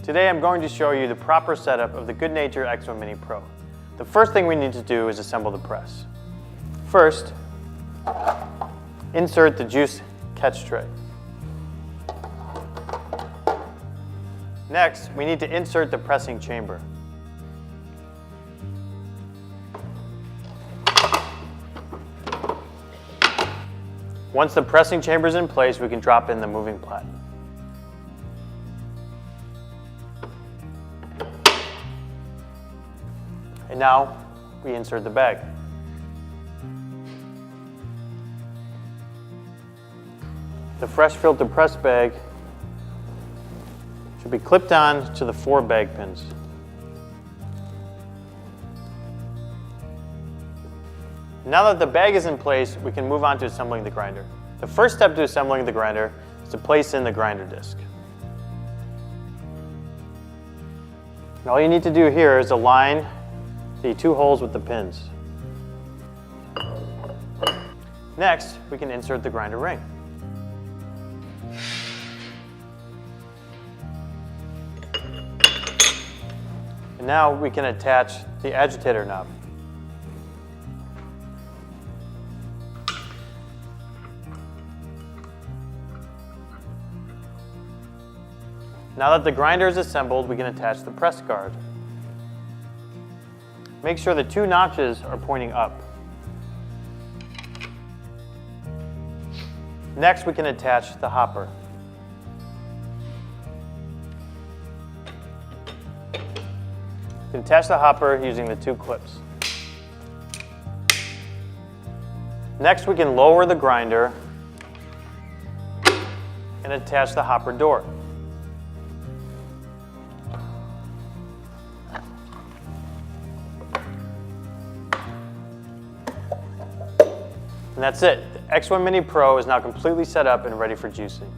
Today I'm going to show you the proper setup of the Goodnature X-1 Mini Pro. The first thing we need to do is assemble the press. First, insert the juice catch tray. Next, we need to insert the pressing chamber. Once the pressing chamber is in place, we can drop in the moving plat. And now, we insert the bag. The fresh filter press bag should be clipped on to the 4 bag pins. Now that the bag is in place, we can move on to assembling the grinder. The first step to assembling the grinder is to place in the grinder disc. And all you need to do here is align the 2 holes with the pins. Next, we can insert the grinder ring. And now we can attach the agitator knob. Now that the grinder is assembled, we can attach the press guard. Make sure the 2 notches are pointing up. Next, we can attach the hopper. You can attach the hopper using the 2 clips. Next, we can lower the grinder and attach the hopper door. And that's it. The X-1 Mini Pro is now completely set up and ready for juicing.